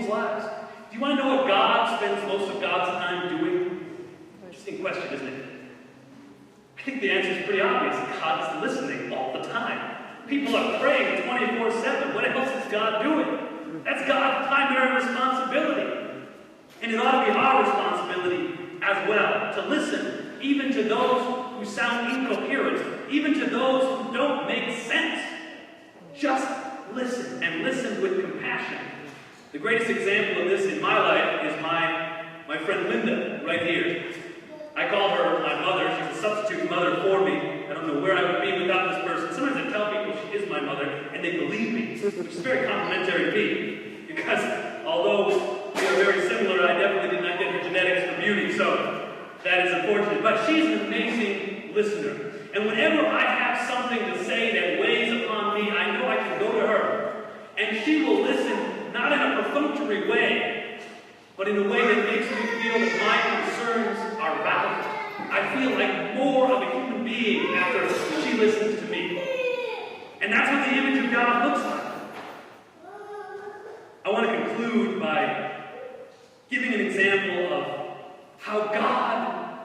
people's lives. Do you want to know what God spends most of God's time doing? Interesting question, isn't it? I think the answer is pretty obvious. God is listening all the time. People are praying 24/7. What else is God doing? That's God's primary responsibility. And it ought to be our responsibility as well to listen, even to those who sound incoherent, even to those who don't make sense. Just listen, and listen with compassion. The greatest example of this in my life is my friend Linda, right here. I call her my mother. She's a substitute mother for me. I don't know where I would be without this person. Sometimes I tell people she is my mother, and they believe me, which is very complimentary to me, because although we are very similar, I definitely did not get her genetics for beauty, so that is unfortunate. But she's an amazing listener. And whenever I have something to say that weighs upon me, I know I can go to her, and she will listen, not in a perfunctory way, but in a way that makes me feel that my concerns are valid. I feel like more of a human being after she listens to me. And that's what the image of God looks like. I want to conclude by giving an example of how God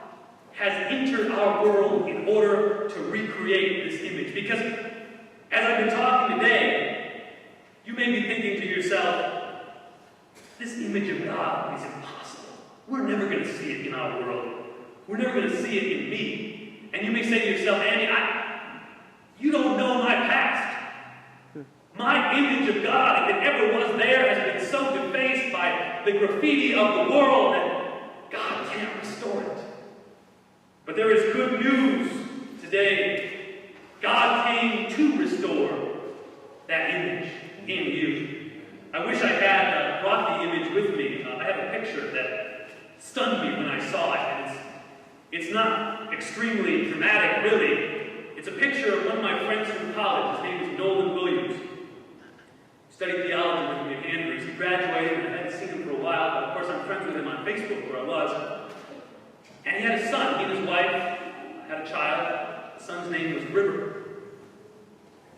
has entered our world in order to recreate this image. Because as I've been talking today, you may be thinking to yourself, this image of God is impossible. We're never going to see it in our world. We're never going to see it in me. And you may say to yourself, Andy, you don't know my past. My image of God, if it ever was there, has been so defaced by the graffiti of the world that God can't restore it. But there is good news today. God came to restore that image in you. I wish I had brought the image with me. I have a picture that stunned me when I saw it. And it's not extremely dramatic, really. It's a picture of one of my friends from college. His name is Nolan Williams. He studied theology with me at Andrews. He graduated, and I hadn't seen him for a while, but of course I'm friends with him on Facebook, where I was. And he had a son. He and his wife had a child. The son's name was River.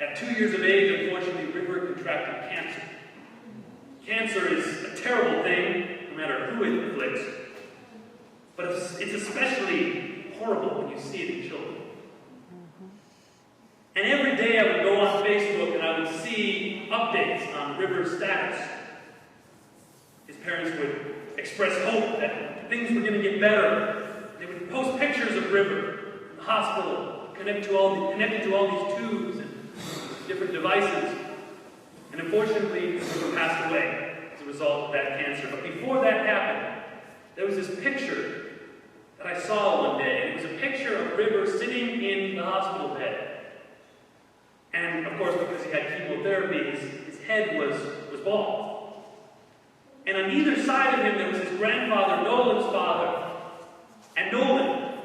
At 2 years of age, unfortunately, River contracted cancer. Cancer is a terrible thing, no matter who it afflicts. But it's especially horrible when you see it in children. And every day I would go on Facebook and I would see updates on River's status. His parents would express hope that things were going to get better. They would post pictures of River in the hospital, connected to all these tubes and different devices. And unfortunately, River passed away as a result of that cancer. But before that happened, there was this picture that I saw one day. It was a picture of River sitting in the hospital bed. And of course, because he had chemotherapy, his head was bald. And on either side of him, there was his grandfather, Nolan's father, and Nolan.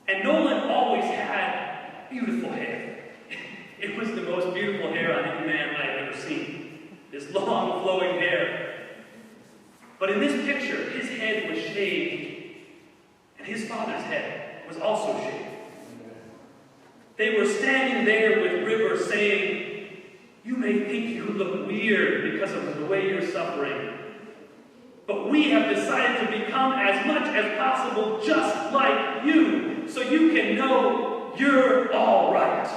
And Nolan always had beautiful hair. It was the most beautiful hair on any man I had ever seen. This long, flowing hair. But in this picture, his head was shaved, and his father's head was also shaved. They were standing there with River saying, "You may think you look weird because of the way you're suffering, but we have decided to become as much as possible just like you, so you can know you're all right."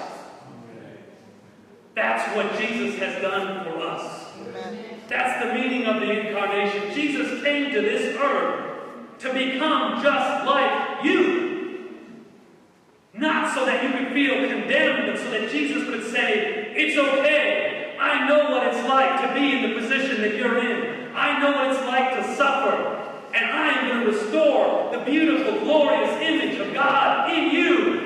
That's what Jesus has done for us. That's the meaning of the incarnation. Jesus came to this earth to become just like you. Not so that you could feel condemned, but so that Jesus could say, "It's okay. I know what it's like to be in the position that you're in. I know what it's like to suffer. And I am going to restore the beautiful, glorious image of God in you."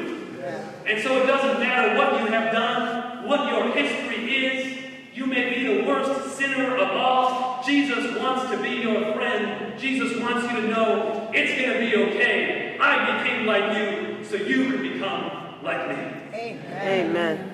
And so it doesn't matter what you have done, what your history is. You may be the worst sinner of all. Jesus wants to be your friend. Jesus wants you to know it's going to be okay. I became like you, so you can become like me. Amen. Amen.